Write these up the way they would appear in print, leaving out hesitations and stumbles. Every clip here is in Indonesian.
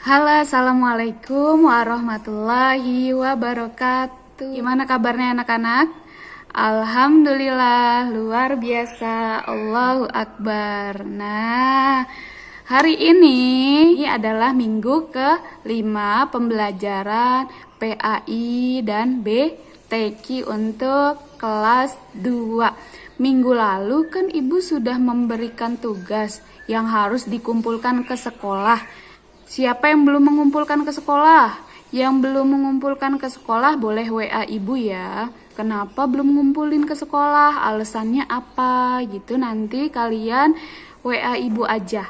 Halo, assalamualaikum warahmatullahi wabarakatuh. Gimana kabarnya anak-anak? Alhamdulillah, luar biasa. Allahu Akbar. Nah, hari ini adalah minggu ke-5 pembelajaran PAI dan BTQ untuk kelas 2. Minggu lalu kan ibu sudah memberikan tugas yang harus dikumpulkan ke sekolah. Siapa yang belum mengumpulkan ke sekolah? Yang belum mengumpulkan ke sekolah boleh WA ibu ya. Kenapa belum ngumpulin ke sekolah? Alasannya apa? Gitu nanti kalian WA ibu aja.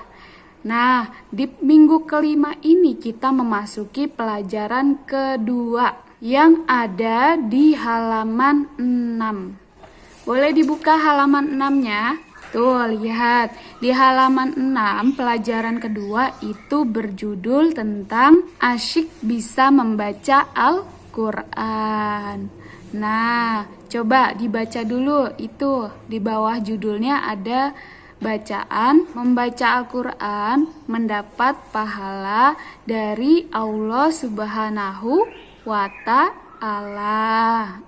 Nah, di minggu ke-5 ini kita memasuki pelajaran kedua yang ada di halaman 6. Boleh dibuka halaman 6-nya? Tuh, lihat. Di halaman 6, pelajaran kedua itu berjudul tentang asyik bisa membaca Al-Quran. Nah, coba dibaca dulu. Itu, di bawah judulnya ada bacaan, membaca Al-Quran, mendapat pahala dari Allah Subhanahu wa Ta'ala.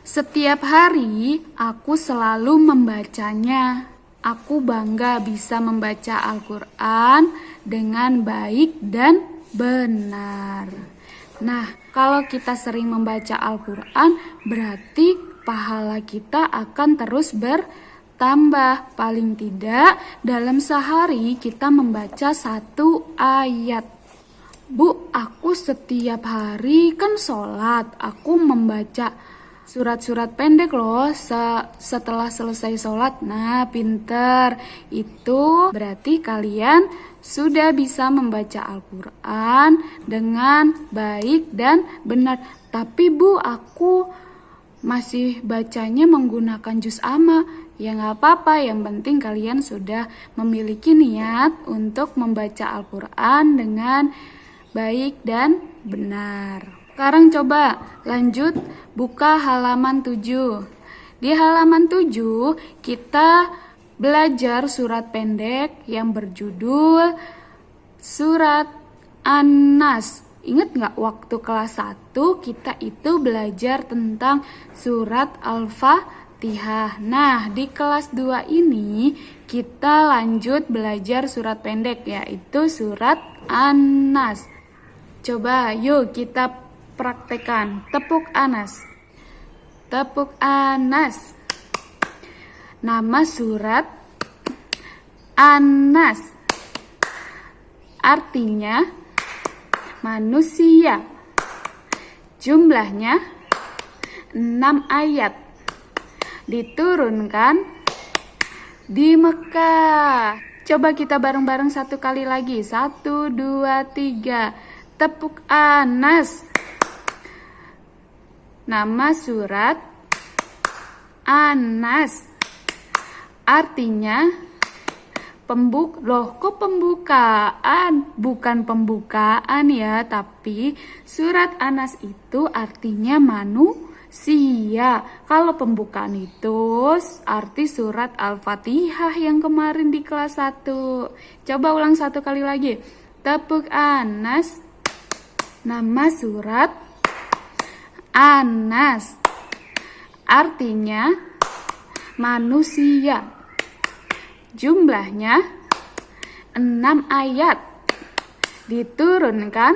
Setiap hari aku selalu membacanya. Aku bangga bisa membaca Al-Quran dengan baik dan benar. Nah, kalau kita sering membaca Al-Quran, berarti pahala kita akan terus bertambah. Paling tidak, dalam sehari kita membaca 1 ayat. Bu, aku setiap hari kan sholat, aku membaca surat-surat pendek loh setelah selesai sholat. Nah, pinter. Itu berarti kalian sudah bisa membaca Al-Quran dengan baik dan benar. Tapi Bu, aku masih bacanya menggunakan juz amma. Ya nggak apa-apa, yang penting kalian sudah memiliki niat untuk membaca Al-Quran dengan baik dan benar. Sekarang coba lanjut buka halaman 7. Di halaman 7 kita belajar surat pendek yang berjudul Surat An-Nas. Ingat nggak waktu kelas 1 kita itu belajar tentang surat Al-Fatihah. Nah, di kelas 2 ini kita lanjut belajar surat pendek yaitu surat An-Nas. Coba yuk kita praktekan. Tepuk Anas. Tepuk Anas. Nama surat Anas. Artinya manusia. Jumlahnya 6 ayat. Diturunkan di Mekah. Coba kita bareng-bareng satu kali lagi. 1, 2, 3. Tepuk Anas. Nama surat Anas. Artinya kok pembukaan? Bukan pembukaan ya, tapi surat Anas itu artinya manusia. Kalau pembukaan itu arti surat Al-Fatihah yang kemarin di kelas 1. Coba ulang satu kali lagi. Tepuk Anas. Nama surat Anas. Artinya manusia. Jumlahnya 6 ayat. Diturunkan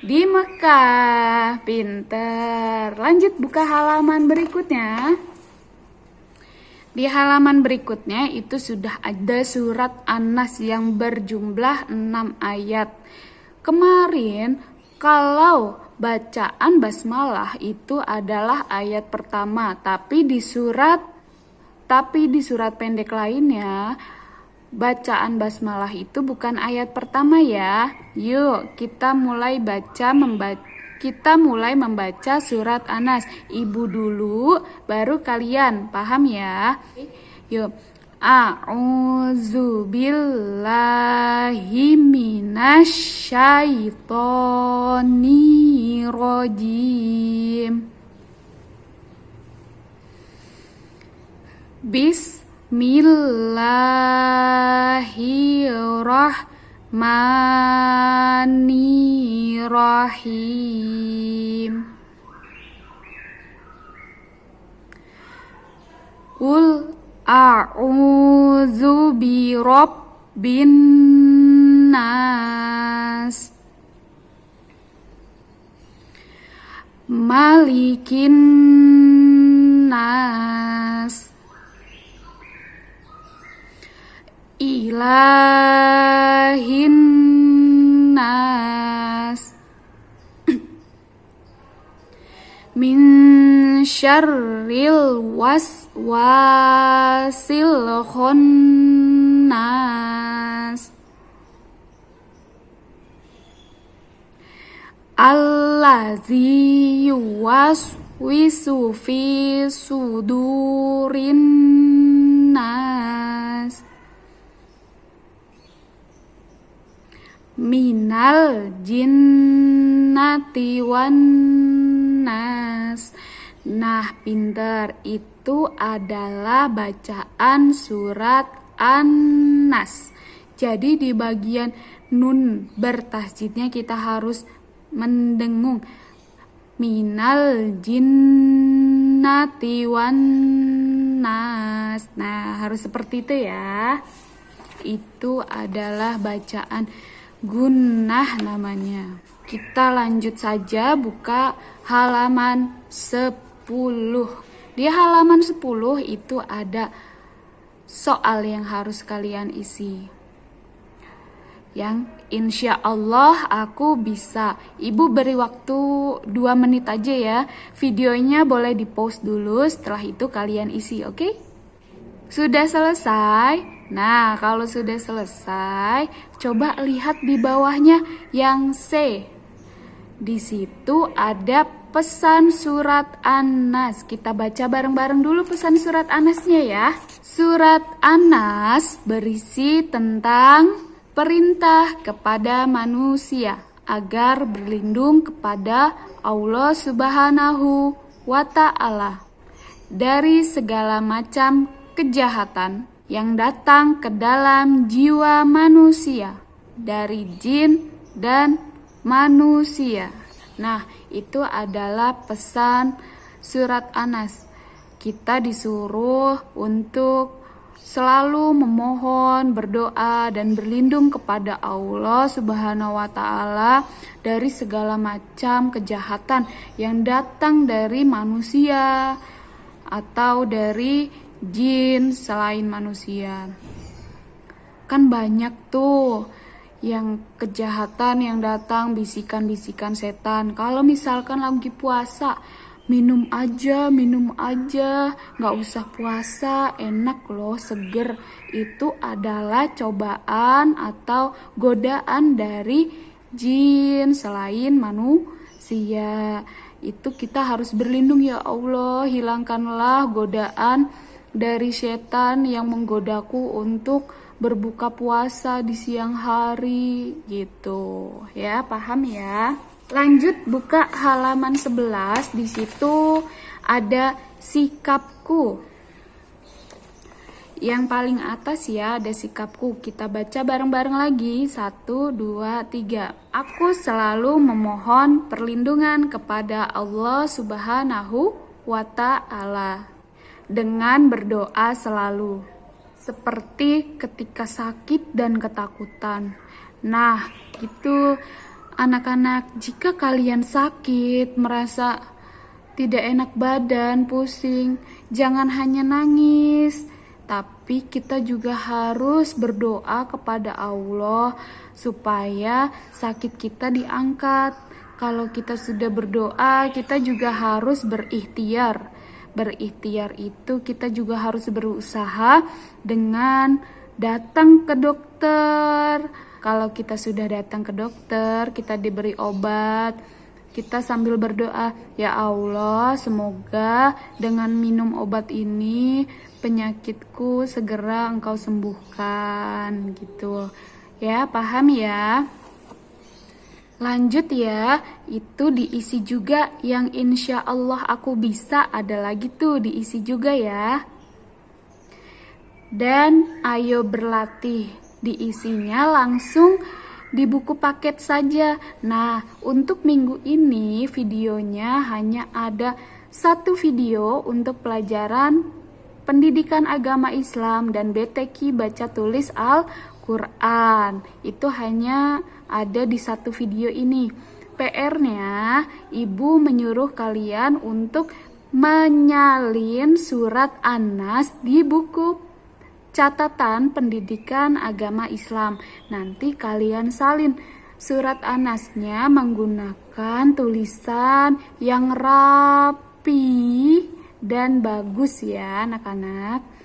di Mekah. Pinter. Lanjut buka halaman berikutnya. Di halaman berikutnya itu sudah ada surat An-Nas yang berjumlah 6 ayat. Kemarin kalau bacaan basmalah itu adalah ayat pertama, tapi di surat pendek lainnya bacaan basmalah itu bukan ayat pertama ya. Yuk, kita mulai membaca surat Anas. Ibu dulu baru kalian, paham ya? Yuk. A'udzu billahi minasyaitonir rajim. Bismillahirrahmanirrahim. Bismillahirrahmanirrahim. Qul a'udzu birabbin nas, malikin nas, ilahin nas, min syarril waswasil khannas, allazi yuwaswisu fi sudurin nas, minal jinnati wan nas. Nah, pinter, itu adalah bacaan surat An-Nas. Jadi di bagian nun bertasjidnya kita harus mendengung minal jinnati wan nas. Nah, harus seperti itu ya. Itu adalah bacaan gunnah namanya. Kita lanjut saja, buka halaman 10. Di halaman 10 itu ada soal yang harus kalian isi, yang insya Allah aku bisa. Ibu beri waktu 2 menit aja ya. Videonya boleh di pause dulu, setelah itu kalian isi, oke? Sudah selesai? Nah, kalau sudah selesai, coba lihat di bawahnya yang C. Di situ ada pesan surat An-Nas. Kita baca bareng-bareng dulu pesan surat An-Nasnya ya. Surat An-Nas berisi tentang perintah kepada manusia agar berlindung kepada Allah Subhanahu wa Ta'ala dari segala macam kejahatan yang datang ke dalam jiwa manusia dari jin dan manusia. Nah, itu adalah pesan surat An-Nas. Kita disuruh untuk selalu memohon, berdoa, dan berlindung kepada Allah Subhanahu wa Ta'ala dari segala macam kejahatan yang datang dari manusia atau dari jin selain manusia. Kan banyak tuh yang kejahatan yang datang, bisikan-bisikan setan. Kalau misalkan lagi puasa, minum aja, nggak usah puasa, enak loh, seger. Itu adalah cobaan atau godaan dari jin selain manusia. Itu kita harus berlindung, ya Allah, hilangkanlah godaan dari setan yang menggodaku untuk berbuka puasa di siang hari gitu. Ya, paham ya? Lanjut buka halaman 11. Di situ ada sikapku. Yang paling atas ya ada sikapku. Kita baca bareng-bareng lagi. 1, 2, 3. Aku selalu memohon perlindungan kepada Allah Subhanahu wa Ta'ala dengan berdoa selalu, seperti ketika sakit dan ketakutan. Nah, gitu anak-anak, jika kalian sakit, merasa tidak enak badan, pusing, jangan hanya nangis, tapi kita juga harus berdoa kepada Allah supaya sakit kita diangkat. Kalau kita sudah berdoa, kita juga harus berikhtiar. Berikhtiar itu kita juga harus berusaha dengan datang ke dokter. Kalau kita sudah datang ke dokter, kita diberi obat, kita sambil berdoa, ya Allah, semoga dengan minum obat ini penyakitku segera Engkau sembuhkan gitu. Ya, paham ya? Lanjut ya, itu diisi juga yang insya Allah aku bisa, ada lagi tuh diisi juga ya. Dan ayo berlatih diisinya langsung di buku paket saja. Nah, untuk minggu ini videonya hanya ada satu video untuk pelajaran pendidikan agama Islam dan BTQ baca tulis Al-Quran. Itu hanya ada di satu video ini. PR-nya, ibu menyuruh kalian untuk menyalin surat An-Nas di buku catatan pendidikan agama Islam. Nanti kalian salin surat An-Nasnya menggunakan tulisan yang rapi dan bagus ya anak-anak.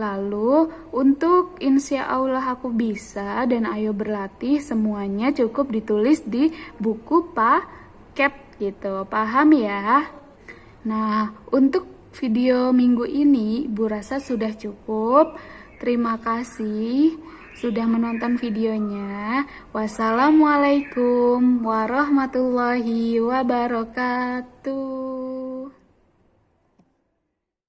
Lalu untuk insya Allah aku bisa dan ayo berlatih semuanya cukup ditulis di buku paket gitu. Paham ya? Nah, untuk video minggu ini Ibu rasa sudah cukup. Terima kasih sudah menonton videonya. Wassalamualaikum warahmatullahi wabarakatuh.